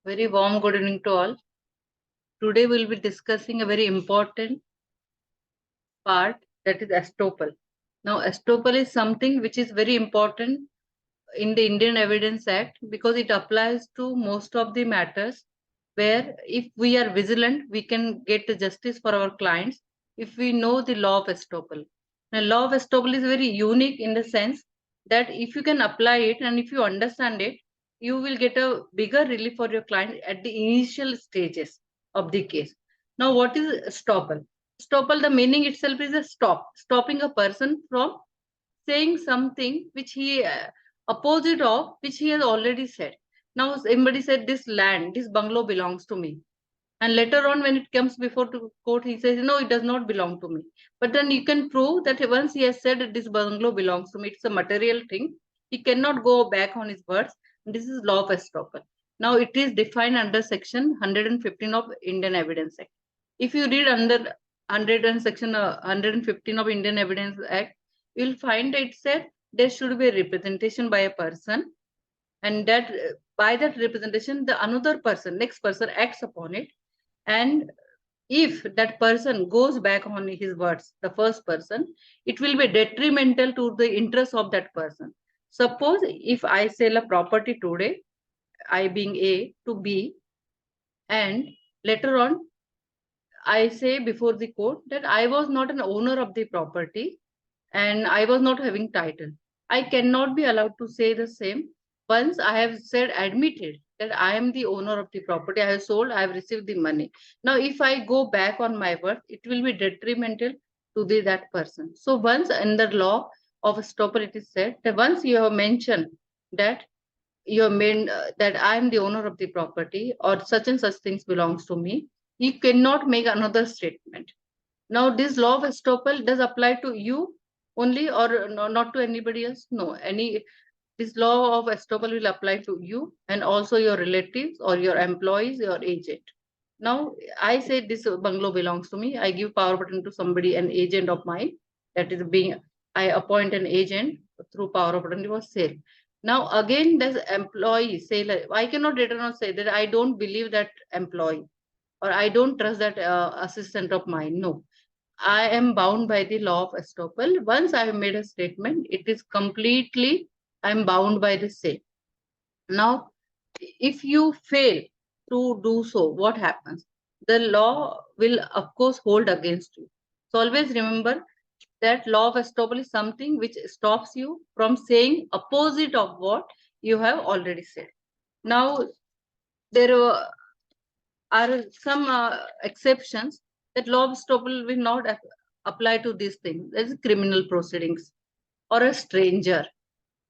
Very warm good evening to all. Today we'll be discussing a very important part, that is estoppel. Now, estoppel is something which is very important in the Indian Evidence Act because it applies to most of the matters where if we are vigilant, we can get the justice for our clients if we know the law of estoppel. Now, law of estoppel is very unique in the sense that if you can apply it and if you understand it, you will get a bigger relief for your client at the initial stages of the case. Now, what is estoppel? Estoppel, the meaning itself is a stopping a person from saying something which he opposite of which he has already said. Now somebody said this land, this bungalow belongs to me, and later on when it comes before to court, he says no, it does not belong to me. But then you can prove that once he has said that this bungalow belongs to me, it's a material thing. He cannot go back on his words. This is law of estoppel. Now it is defined under section 115 of Indian Evidence Act. If you read under 100 and section 115 of Indian Evidence Act, you'll find it said there should be a representation by a person, and that by that representation the another person, next person, acts upon it. And if that person goes back on his words, the first person, it will be detrimental to the interest of that person. Suppose if I sell a property today, I being A to B, and later on I say before the court that I was not an owner of the property and I was not having title. I cannot be allowed to say the same once I have said, admitted that I am the owner of the property. I have sold, I have received the money. Now, if I go back on my word, it will be detrimental to that person. So, once in the law of estoppel, it is said that once you have mentioned that you mean that I am the owner of the property or such and such things belongs to me, you cannot make another statement. Now, this law of estoppel does apply to you only or not to anybody else? No, this law of estoppel will apply to you and also your relatives or your employees, your agent. Now, I say this bungalow belongs to me. I give power button to somebody, an agent of mine. That is being, I appoint an agent through power of attorney for sale. Now, again, does employee say, like, I cannot return or say that I don't believe that employee or I don't trust that assistant of mine. No, I am bound by the law of estoppel. Once I have made a statement, it is completely, I am bound by the same. Now, if you fail to do so, what happens? The law will, of course, hold against you. So always remember that law of estoppel is something which stops you from saying opposite of what you have already said. Now, there are some exceptions that law of estoppel will not apply to these things. There's criminal proceedings or a stranger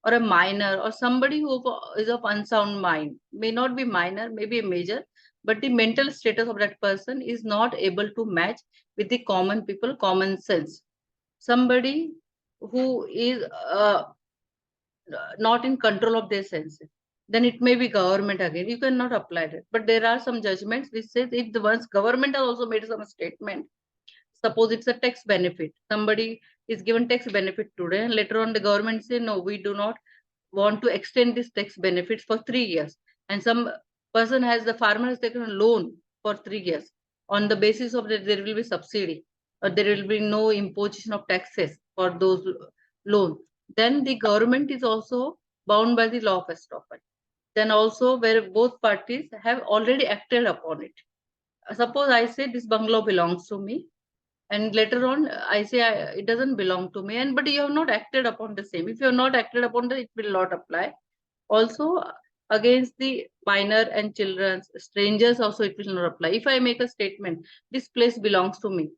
or a minor or somebody who is of unsound mind, may not be minor, maybe a major, but the mental status of that person is not able to match with the common people, common sense. Somebody who is not in control of their senses, then it may be government again. You cannot apply that. But there are some judgments which says if the once government has also made some statement, suppose it's a tax benefit, somebody is given tax benefit today, and later on the government say no, we do not want to extend this tax benefit for 3 years, and some person has, the farmer has taken a loan for 3 years, on the basis of that there will be subsidy or there will be no imposition of taxes for those loan, then the government is also bound by the law of estoppel. Then also where both parties have already acted upon it. Suppose I say this bungalow belongs to me, and later on I say it doesn't belong to me, and but you have not acted upon the same. If you have not acted upon it, it will not apply. Also, against the minor and children, strangers also it will not apply. If I make a statement, this place belongs to me,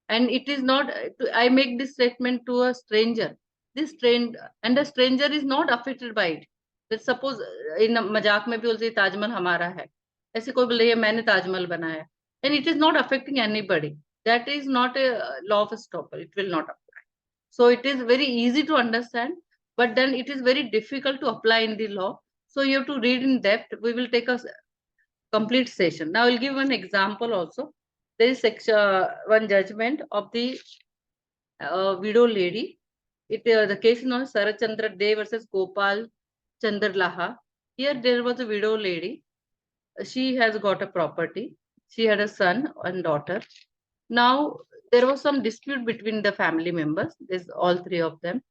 and it is not, I make this statement to a stranger, this stranger, and the stranger is not affected by it. Let's suppose in मजाक में भी बोलते हैं ताजमहल हमारा है, ऐसे कोई बोल रही है मैंने ताजमहल बनाया, and it is not affecting anybody. That is not a law of estoppel. It will not apply. So it is very easy to understand, but then it is very difficult to apply in the law. So you have to read in depth. We will take a complete session. Now I'll give one example also. There is one judgment of the widow lady. The case is known as Sarachandra Day versus Gopal Chandra Laha. Here there was a widow lady. She has got a property. She had a son and daughter. Now there was some dispute between the family members. There's all three of them.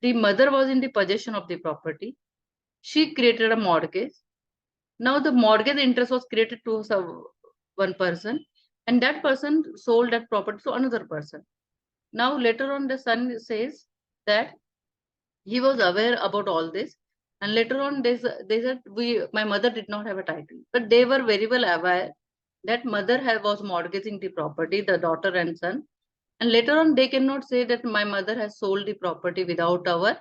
The mother was in the possession of the property. She created a mortgage. Now the mortgage interest was created to one person, and that person sold that property to another person. Now later on, the son says that he was aware about all this, and later on they said my mother did not have a title, but they were very well aware that mother was mortgaging the property, the daughter and son, and later on they cannot say that my mother has sold the property without our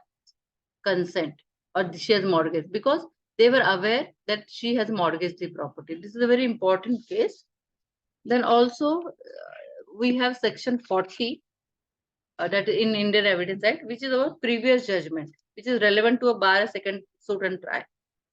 consent, or she has mortgaged, because they were aware that she has mortgaged the property. This is a very important case. Then also we have section 40, that in Indian Evidence Act, which is our previous judgment, which is relevant to a bar, a second suit and trial.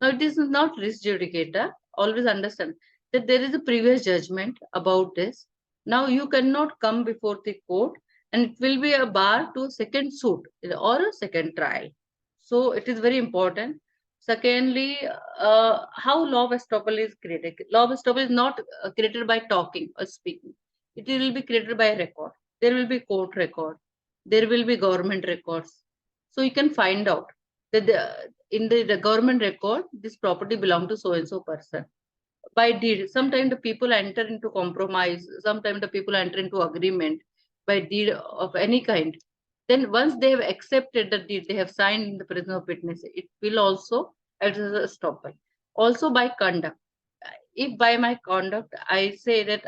Now it is not res judicata. Always understand that there is a previous judgment about this. Now you cannot come before the court, and it will be a bar to a second suit or a second trial. So it is very important. Secondly, how law of estoppel is created. Law of estoppel is not created by talking or speaking. It will be created by a record. There will be court record. There will be government records. So you can find out that in the government record, this property belongs to so and so person. By deed, sometimes the people enter into compromise, sometimes the people enter into agreement by deed of any kind. Then once they have accepted the deed, they have signed in the presence of witness, it will also act as a stopper. Also by conduct. If by my conduct I say that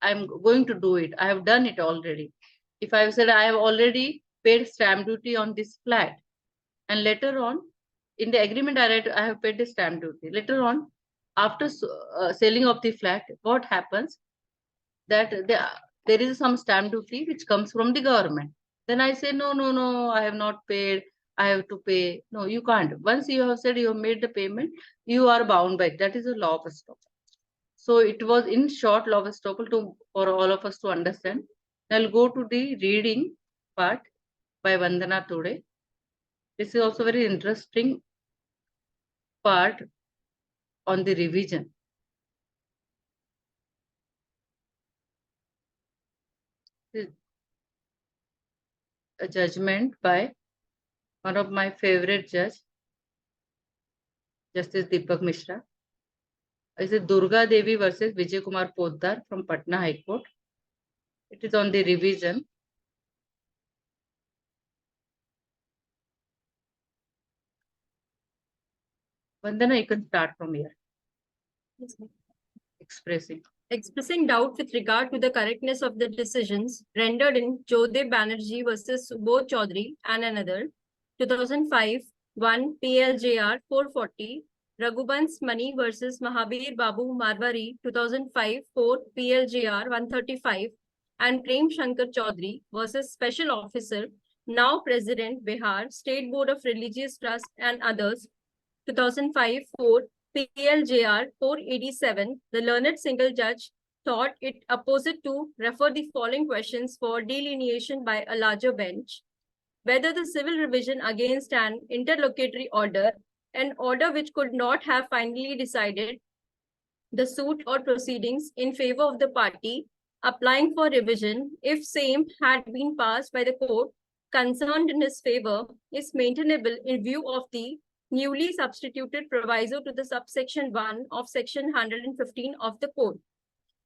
I'm going to do it, I have done it already. If I have said I have already paid stamp duty on this flat, and later on in the agreement I write I have paid the stamp duty. Later on, after selling of the flat, what happens that there is some stamp duty which comes from the government. Then I say no, no, no, I have not paid. I have to pay. No, you can't. Once you have said you have made the payment, you are bound by it. That is a law of estoppel. So it was in short law of estoppel to for all of us to understand. I'll go to the reading part by Vandana today. This is also very interesting part on the revision. A judgment by one of my favorite judge, Justice Deepak Mishra. It is Durga Devi versus Vijay Kumar Poddar from Patna High Court. It is on the revision. Vandana, you can start from here. Yes, Expressing doubt with regard to the correctness of the decisions rendered in Jodhe Banerjee versus Subodh Chaudhary and another, 2005, 1 PLJR 440, Raghubans Mani versus Mahabir Babu Marwari, 2005, 4 PLJR 135, and Prem Shankar Chaudhary versus Special Officer, now President, Bihar, State Board of Religious Trust and others, 2005, 4 PLJR 487, the learned single judge thought it apposite to refer the following questions for delineation by a larger bench. Whether the civil revision against an interlocutory order, an order which could not have finally decided the suit or proceedings in favor of the party applying for revision, if same had been passed by the court concerned in his favor, is maintainable in view of the newly substituted proviso to the subsection 1 of section 115 of the code.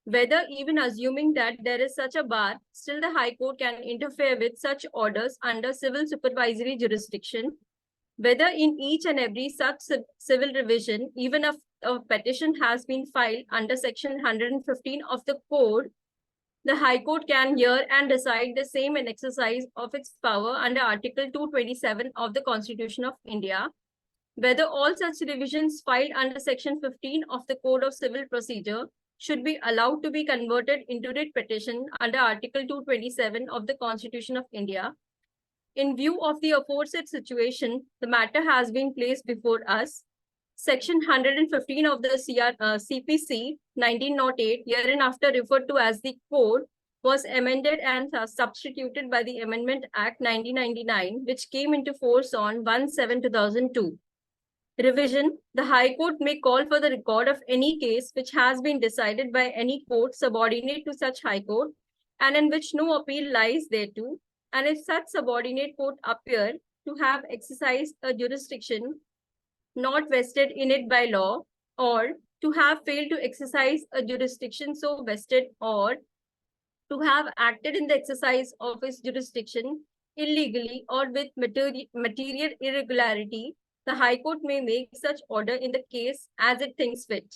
Whether even assuming that there is such a bar, still the High Court can interfere with such orders under civil supervisory jurisdiction. Whether in each and every such civil revision, even if a petition has been filed under section 115 of the code, the High Court can hear and decide the same in exercise of its power under Article 227 of the Constitution of India. Whether all such revisions filed under Section 15 of the Code of Civil Procedure should be allowed to be converted into writ petition under Article 227 of the Constitution of India. In view of the aforesaid situation, the matter has been placed before us. Section 115 of the CPC 1908, hereinafter referred to as the Code, was amended and substituted by the Amendment Act 1999, which came into force on 1/7/2002. Revision. The High Court may call for the record of any case which has been decided by any court subordinate to such High Court and in which no appeal lies thereto, and if such subordinate court appear to have exercised a jurisdiction not vested in it by law, or to have failed to exercise a jurisdiction so vested, or to have acted in the exercise of his jurisdiction illegally or with material irregularity, the High Court may make such order in the case as it thinks fit,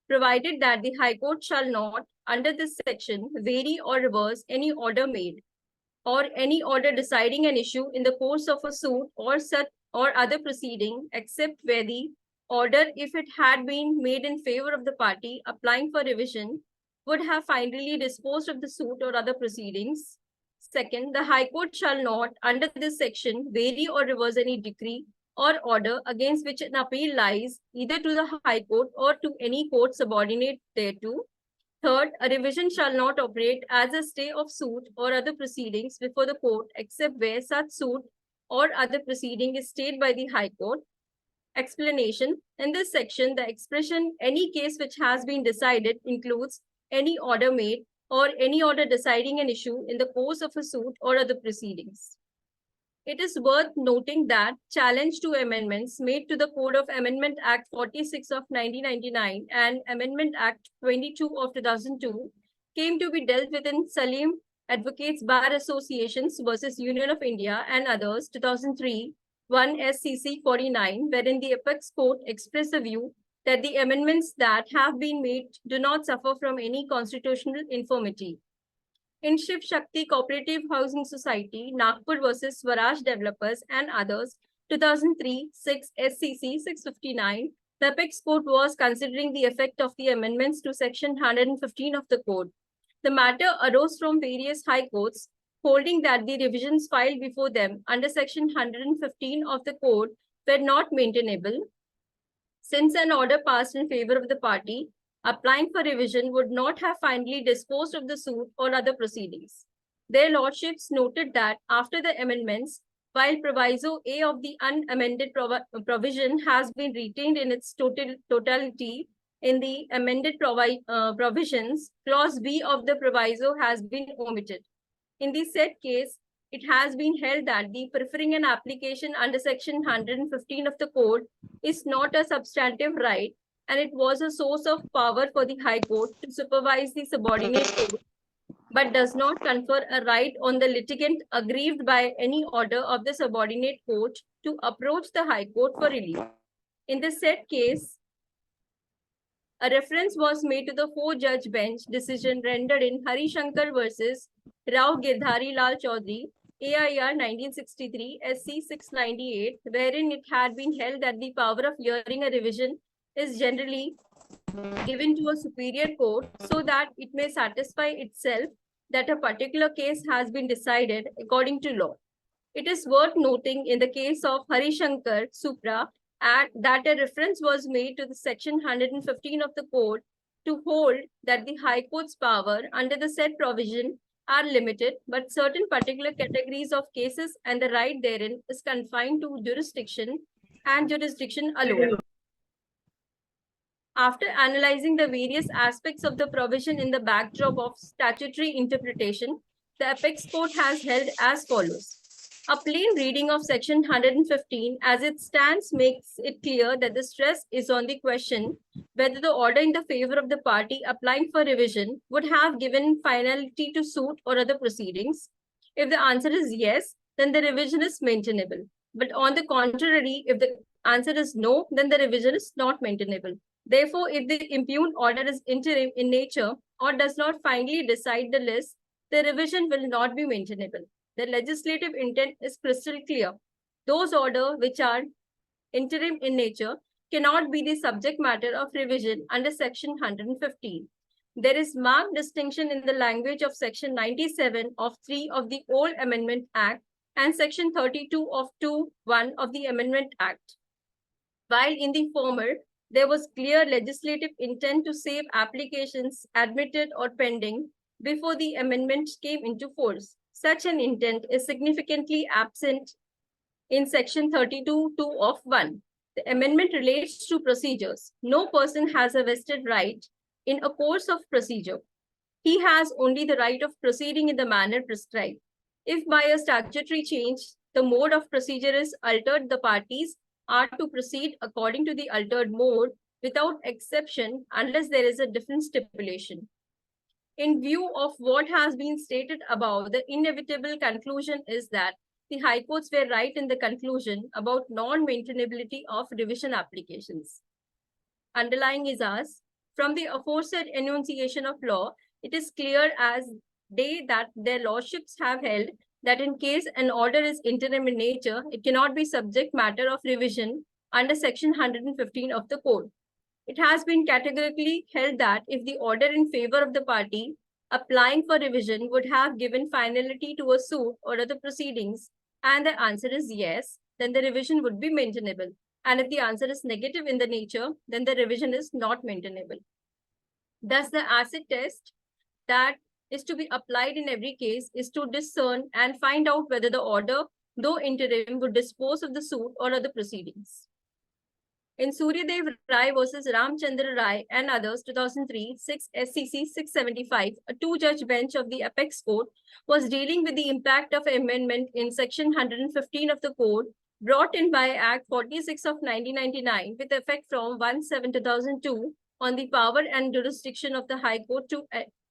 provided that the High Court shall not, under this section, vary or reverse any order made, or any order deciding an issue in the course of a suit or such or other proceeding, except where the order, if it had been made in favor of the party applying for revision, would have finally disposed of the suit or other proceedings. Second, the High Court shall not, under this section, vary or reverse any decree or order against which an appeal lies, either to the High Court or to any court subordinate thereto. Third, a revision shall not operate as a stay of suit or other proceedings before the court, except where such suit or other proceeding is stayed by the High Court. Explanation. In this section, the expression any case which has been decided includes any order made or any order deciding an issue in the course of a suit or other proceedings. It is worth noting that challenge to amendments made to the Code of Amendment Act 46 of 1999 and Amendment Act 22 of 2002 came to be dealt with in Salim Advocates Bar Associations versus Union of India and others 2003 1 SCC 49, wherein the apex court expressed the view that the amendments that have been made do not suffer from any constitutional infirmity. In Shiv Shakti Cooperative Housing Society, Nagpur versus Swaraj Developers and others, 2003 6 SCC 659, the apex court was considering the effect of the amendments to section 115 of the code. The matter arose from various high courts, holding that the revisions filed before them under section 115 of the code were not maintainable, since an order passed in favor of the party applying for revision would not have finally disposed of the suit or other proceedings. Their lordships noted that after the amendments, while proviso A of the unamended provision has been retained in its totality in the amended provisions, clause B of the proviso has been omitted. In the said case, it has been held that the preferring an application under section 115 of the code is not a substantive right, and it was a source of power for the High Court to supervise the subordinate court, but does not confer a right on the litigant aggrieved by any order of the subordinate court to approach the High Court for relief. In the said case, a reference was made to the four-judge bench decision rendered in Hari Shankar versus Rao Girdhari Lal Chaudhary, AIR 1963, SC 698, wherein it had been held that the power of hearing a revision is generally given to a superior court so that it may satisfy itself that a particular case has been decided according to law. It is worth noting in the case of Hari Shankar Supra that a reference was made to the section 115 of the code to hold that the High Court's power under the said provision are limited, but certain particular categories of cases and the right therein is confined to jurisdiction and jurisdiction alone. After analyzing the various aspects of the provision in the backdrop of statutory interpretation, the apex court has held as follows. A plain reading of section 115 as it stands makes it clear that the stress is on the question whether the order in the favor of the party applying for revision would have given finality to suit or other proceedings. If the answer is yes, then the revision is maintainable. But on the contrary, if the answer is no, then the revision is not maintainable. Therefore, if the impugned order is interim in nature or does not finally decide the list, the revision will not be maintainable. The legislative intent is crystal clear. Those orders which are interim in nature cannot be the subject matter of revision under section 115. There is marked distinction in the language of section 97 of 3 of the old Amendment Act and section 32 of 2(1) of the Amendment Act. While in the former, there was clear legislative intent to save applications admitted or pending before the amendment came into force. Such an intent is significantly absent in section 32(2) of 1. The amendment relates to procedures. No person has a vested right in a course of procedure. He has only the right of proceeding in the manner prescribed. If by a statutory change, the mode of procedure is altered, the parties are to proceed according to the altered mode without exception unless there is a different stipulation. In view of what has been stated above, the inevitable conclusion is that the High Courts were right in the conclusion about non-maintainability of revision applications. Underlying is as, from the aforesaid enunciation of law, it is clear as day that their lordships have held that in case an order is interim in nature, it cannot be subject matter of revision under section 115 of the code. It has been categorically held that if the order in favor of the party applying for revision would have given finality to a suit or other proceedings, and the answer is yes, then the revision would be maintainable. And if the answer is negative in the nature, then the revision is not maintainable. Thus, the acid test that is to be applied in every case is to discern and find out whether the order, though interim, would dispose of the suit or other proceedings. In Suryadev Rai versus Ramchandra Rai and others, 2003, 6 SCC 675, a two-judge bench of the Apex Court was dealing with the impact of amendment in section 115 of the code brought in by Act 46 of 1999 with effect from 1/7/2002 on the power and jurisdiction of the High Court to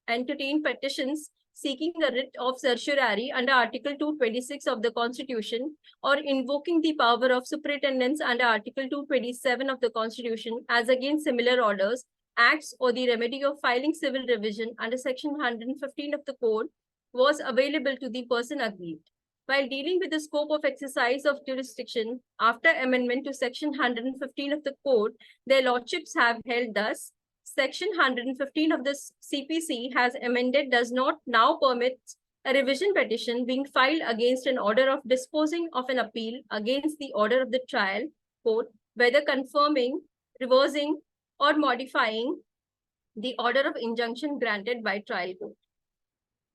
entertain petitions seeking a writ of certiorari under Article 226 of the Constitution or invoking the power of superintendence under Article 227 of the Constitution as against similar orders, acts, or the remedy of filing civil revision under Section 115 of the Code was available to the person aggrieved. While dealing with the scope of exercise of jurisdiction after amendment to Section 115 of the Code, their lordships have held thus. Section 115 of the CPC has amended does not now permit a revision petition being filed against an order of disposing of an appeal against the order of the trial court, whether confirming, reversing, or modifying the order of injunction granted by trial court.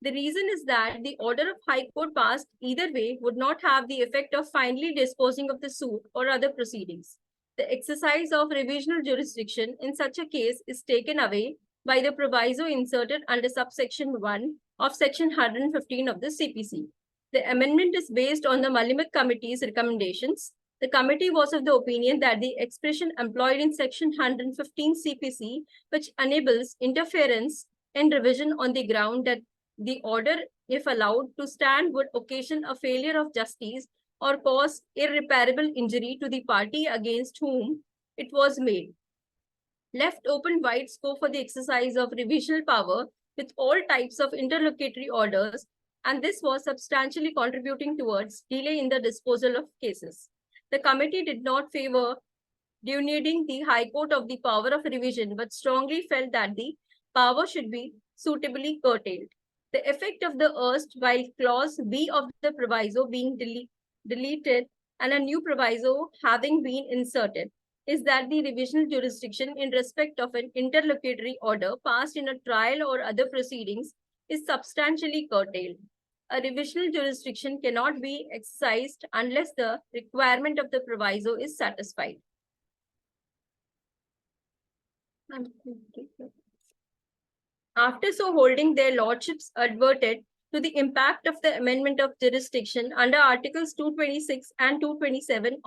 The reason is that the order of High Court passed either way would not have the effect of finally disposing of the suit or other proceedings. The exercise of revisional jurisdiction in such a case is taken away by the proviso inserted under subsection 1 of section 115 of the CPC. The amendment is based on the Mullimit Committee's recommendations. The committee was of the opinion that the expression employed in section 115 CPC, which enables interference in revision on the ground that the order, if allowed to stand, would occasion a failure of justice or cause irreparable injury to the party against whom it was made, left open wide scope for the exercise of revisional power with all types of interlocutory orders, and this was substantially contributing towards delay in the disposal of cases. The committee did not favor denuding the High Court of the power of revision, but strongly felt that the power should be suitably curtailed. The effect of the erstwhile clause B of the proviso being deleted and a new proviso having been inserted is that the revisional jurisdiction in respect of an interlocutory order passed in a trial or other proceedings is substantially curtailed. A revisional jurisdiction cannot be exercised unless the requirement of the proviso is satisfied. After so holding, their lordships adverted to the impact of the amendment of jurisdiction under Articles 226 and 227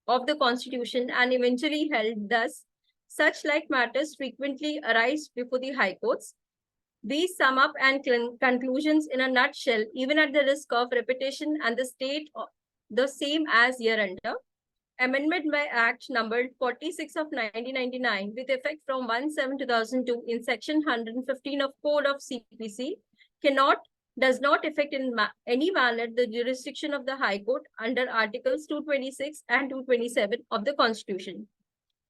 of the Constitution and eventually held thus, such like matters frequently arise before the High Courts. These sum up and conclusions in a nutshell, even at the risk of repetition and the state the same as hereunder. Amendment by Act numbered 46 of 1999 with effect from 1/7/2002 in section 115 of Code of CPC does not affect in any manner the jurisdiction of the High Court under Articles 226 and 227 of the Constitution.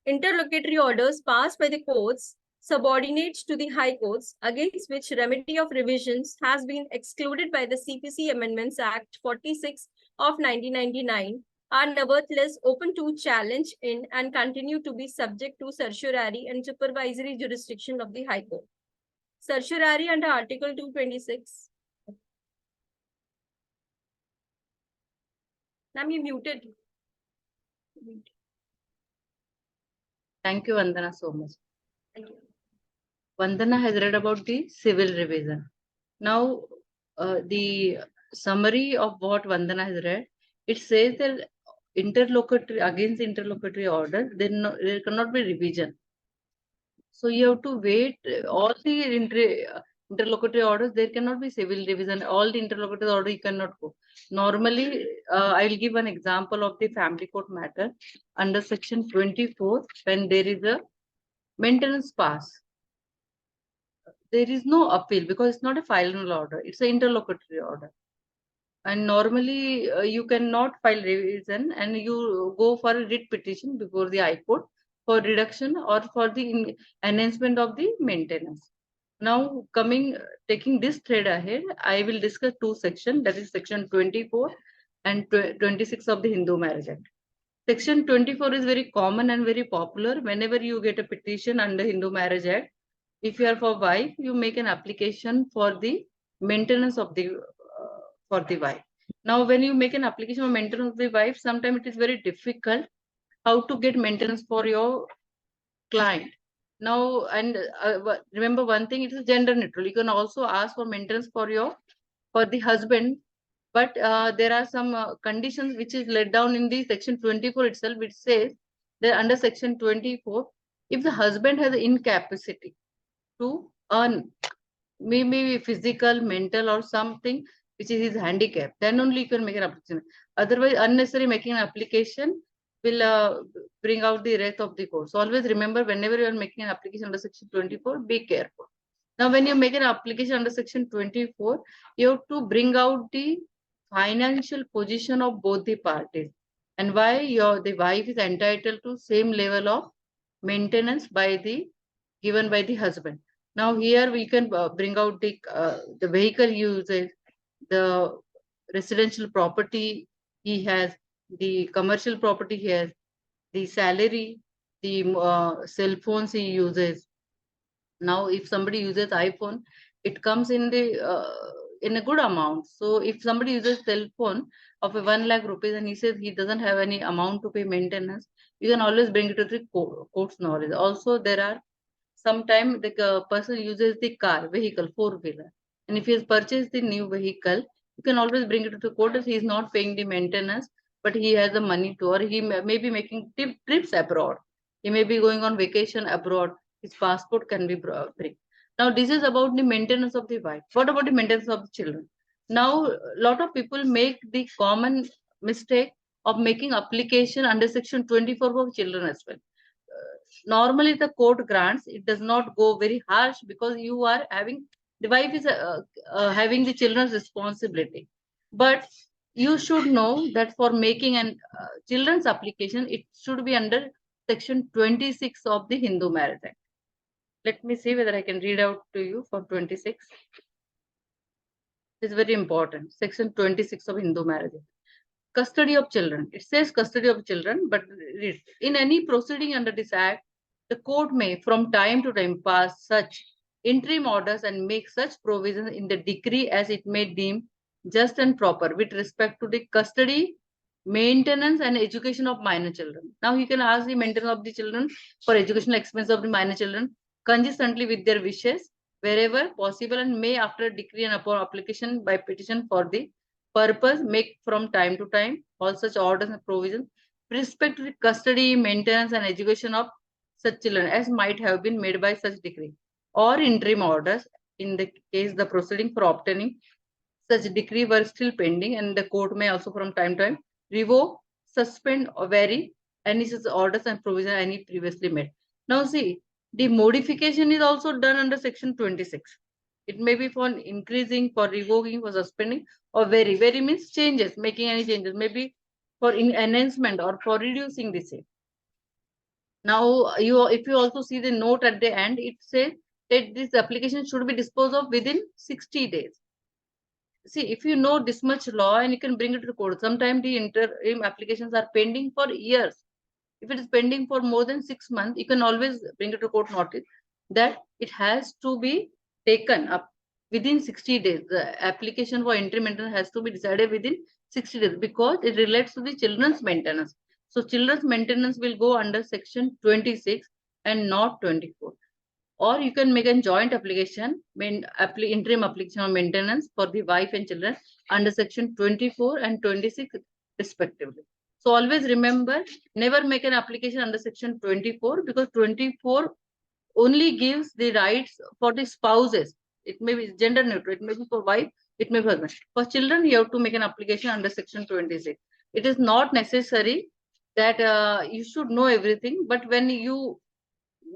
Interlocutory orders passed by the courts subordinate to the High Courts against which remedy of revisions has been excluded by the CPC Amendments Act 46 of 1999 are nevertheless open to challenge in and continue to be subject to certiorari and supervisory jurisdiction of the High Court. Certiorari under Article 226. Now you muted. Thank you, Vandana, so much. Thank you. Vandana has read about the civil revision. Now, the summary of what Vandana has read, it says that interlocutory against interlocutory order, there cannot be revision. So you have to wait all the interlocutory orders. There cannot be civil revision. All the interlocutory order you cannot go. Normally, I will give an example of the family court matter under section 24 when there is a maintenance pass. There is no appeal because it's not a final order. It's an interlocutory order. And normally you cannot file revision and you go for a writ petition before the High Court for reduction or for the enhancement of the maintenance. Now taking this thread ahead, I will discuss two sections, that is section 24 and 26 of the Hindu Marriage Act. Section 24 is very common and very popular. Whenever you get a petition under Hindu Marriage Act, if you are for wife, you make an application for the maintenance of the for the wife. Now, when you make an application for maintenance of the wife, sometimes it is very difficult how to get maintenance for your client. Now, and remember one thing, it is gender neutral. You can also ask for maintenance for the husband, but there are some conditions which is laid down in the section 24 itself, which says that under section 24, if the husband has incapacity to earn, maybe physical, mental, or something which is his handicap, then only you can make an application. Otherwise, unnecessary making an application will bring out the wrath of the court. So always remember, whenever you are making an application under section 24, be careful. Now, when you make an application under section 24, you have to bring out the financial position of both the parties and why the wife is entitled to same level of maintenance given by the husband. Now here we can bring out the vehicle usage, the residential property he has, the commercial property he has, the salary, the cell phones he uses. Now, if somebody uses iPhone, it comes in a good amount. So if somebody uses cell phone of a 1 lakh rupees and he says he doesn't have any amount to pay maintenance, you can always bring it to the court's knowledge. Also, there are sometimes the person uses the vehicle, four-wheeler, and if he has purchased the new vehicle, you can always bring it to the court as he is not paying the maintenance, but he has the money to, or he may be making trips abroad. He may be going on vacation abroad. His passport can be bring. Now, this is about the maintenance of the wife. What about the maintenance of the children? Now, a lot of people make the common mistake of making application under section 24 for children as well. Normally the court grants, it does not go very harsh because you are having, the wife is having the children's responsibility. But you should know that for making an children's application, it should be under section 26 of the Hindu Marriage Act. Let me see whether I can read out to you for 26. It's very important. Section 26 of Hindu Marriage Act. Custody of children. It says custody of children, but in any proceeding under this act, the court may from time to time pass such interim orders and make such provisions in the decree as it may deem just and proper with respect to the custody, maintenance, and education of minor children. Now you can ask the maintenance of the children for educational expense of the minor children consistently with their wishes wherever possible, and may after decree and upon application by petition for the purpose make from time to time all such orders and provisions with respect to the custody, maintenance, and education of such children as might have been made by such decree or interim orders in the case the proceeding for obtaining such decree were still pending, and the court may also from time to time revoke, suspend, or vary any such orders and provision any previously made. Now see, the modification is also done under section 26. It may be for increasing, for revoking, for suspending, or vary. Vary means changes, making any changes, maybe for enhancement or for reducing the same. Now, if you also see the note at the end, it says that this application should be disposed of within 60 days. See, if you know this much law and you can bring it to the court, sometimes the interim applications are pending for years. If it is pending for more than 6 months, you can always bring it to court notice that it has to be taken up within 60 days. The application for interim maintenance has to be decided within 60 days because it relates to the children's maintenance. So children's maintenance will go under section 26 and not 24. Or you can make a joint application, interim application of maintenance for the wife and children under section 24 and 26 respectively. So always remember, never make an application under section 24, because 24 only gives the rights for the spouses. It may be gender neutral, it may be for wife, it may be husband. For children, you have to make an application under section 26. It is not necessary that you should know everything, but when you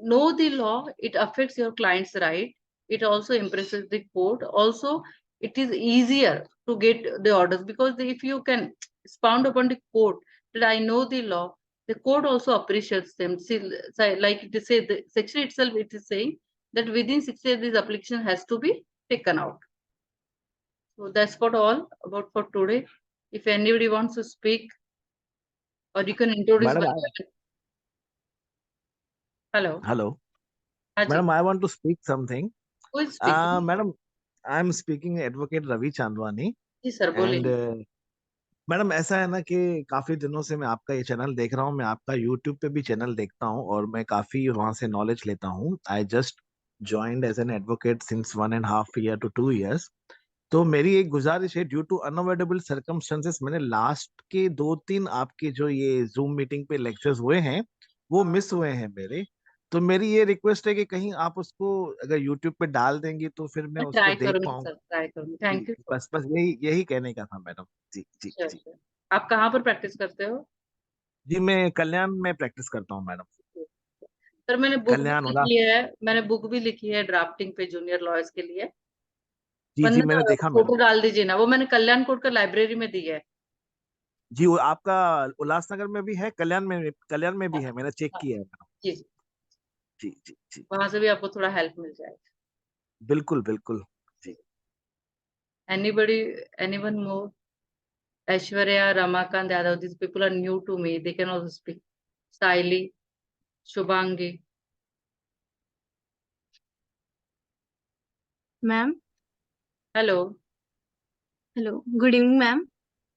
know the law, it affects your client's right. It also impresses the court. Also, it is easier to get the orders, because if you can expound upon the court that I know the law, the court also appreciates them. See, like it is say, the section itself, it is saying that within 6 days this application has to be taken out. So that's what all about for today. If anybody wants to speak, or you can introduce. Madam, Hello. hello. Haji. Madam, I want to speak something. Who is speaking? Madam, I'm speaking Advocate Ravi Chandwani. जी sir And बोलिए. Madam ऐसा है ना कि काफी दिनों से मैं आपका ये चैनल देख रहा हूँ, मैं आपका यूट्यूब पे भी चैनल देखता हूँ और मैं काफी वहां से नॉलेज लेता हूँ. I just joined as an advocate since 1.5 year to 2 years. तो मेरी एक गुजारिश है, ड्यू टू अनअवॉइडेबल सर्कमस्टेंसेस मैंने लास्ट के 2-3 आपके जो ये जूम मीटिंग पे लेक्चर्स हुए हैं वो मिस हुए हैं मेरे. तो मेरी ये रिक्वेस्ट है कि कहीं आप उसको अगर यूट्यूब पे डाल देंगी तो फिर मैं मैं उसको ट्राई देख करूंगी पाऊँ. सर, ट्राई करूंगी. जी, थैंक यू सो बस यही यही कहने का था मैडम. जी जी मच. जी. आप कहाँ पर प्रैक्टिस करते हो? जी मैं कल्याण में प्रैक्टिस करता हूँ मैडम. सर मैंने बुक भी कल्याण वाला. लिखी है, मैंने बुक भी लिखी है ड्राफ्टिंग पे जूनियर लॉयर्स के लिए. जी जी मैंने वंदना देखा मैडम. फोटो डाल दीजिए ना, वो मैंने कल्याण कोर्ट का लाइब्रेरी में दी है. जी वो आपका उल्लासनगर में भी है, कल्याण में भी है, मैंने चेक हाँ, किया है मैडम. जी जी, जी जी जी. वहां से भी आपको थोड़ा हेल्प मिल जाएगा. बिल्कुल बिल्कुल. जी. Anybody, anyone more? Aishwarya, Ramakant Yadav, these people are new to me, they can also speak. Saili, Shubhangi. Ma'am. Hello. Hello. Good evening, ma'am,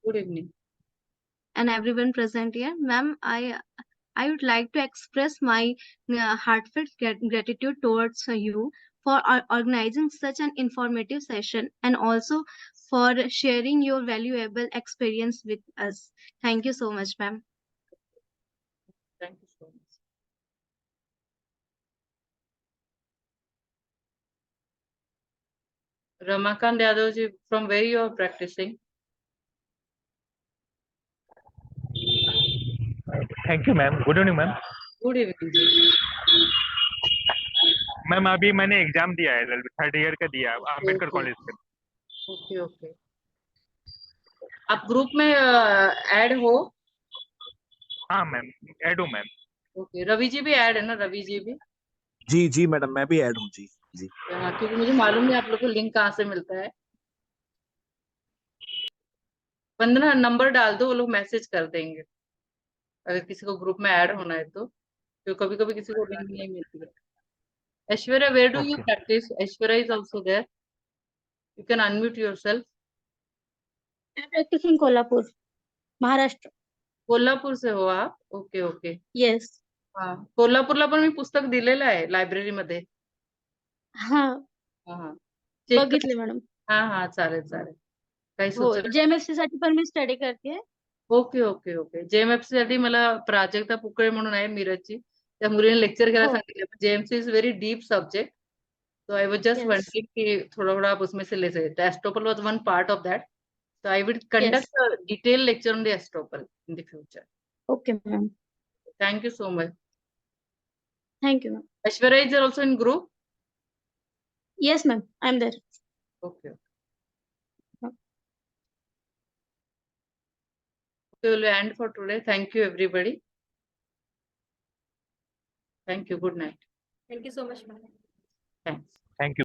Good evening. and everyone present here. Ma'am, I would like to express my heartfelt gratitude towards you for organizing such an informative session and also for sharing your valuable experience with us. Thank you so much, ma'am. Thank you so much. Ramakant Yadav ji, from where you are practicing? Thank you ma'am. Good evening ma'am. Good evening ji. Ma'am अभी मैंने exam दिया है, 3rd year का दिया Ambedkar Okay. College से. Okay okay. आप group में add हो? हाँ मैम, ऐड हूँ मैम. ओके. रवि जी भी ऐड है ना? रवि जी भी. जी जी मैडम मैं भी ऐड हूँ. जी जी. हाँ, क्योंकि मुझे मालूम नहीं आप लोग को लिंक कहाँ से मिलता है. वंदना नंबर डाल दो, वो लोग मैसेज कर देंगे अगर किसी को ग्रुप में ऐड होना है तो, क्योंकि कभी कभी किसी को लिंक नहीं मिलती है. Aishwarya, where do you Okay. practice? Aishwarya is also there. You can unmute yourself. I practice in Kolhapur, Maharashtra. Kolhapur से हो आप? Okay okay. Yes. हा, कोल्हापूरला पण मी पुस्तक दिलेलं आहे लायब्ररी मध्ये. हा हा हा, चेक कर. बघितले मॅडम. हा हा, चालेल चालेल. काही हो, सूचना? JMFC साठी पण मी स्टडी करते. Okay okay okay. जेएमएफसी साठी मला प्राजक्ता पुकळे म्हणून आहे मिरजची, त्या मुलीने लेक्चर घ्यायला हो. सांगितलं. JMC is very deep subject, so I was just Yes. wondering कि थोड़ा थोड़ा आप उसमें से ले सकते. The estoppel was one part of that, so I will Yes. conduct a detailed lecture on the estoppel in the future. Okay, ma'am. Thank you so much. Thank you, ma'am. Aishwarya is also in group. Yes, ma'am. I'm there. Okay. Okay. We will end for today. Thank you everybody. Thank you. Good night. Thank you so much, ma'am. Thanks.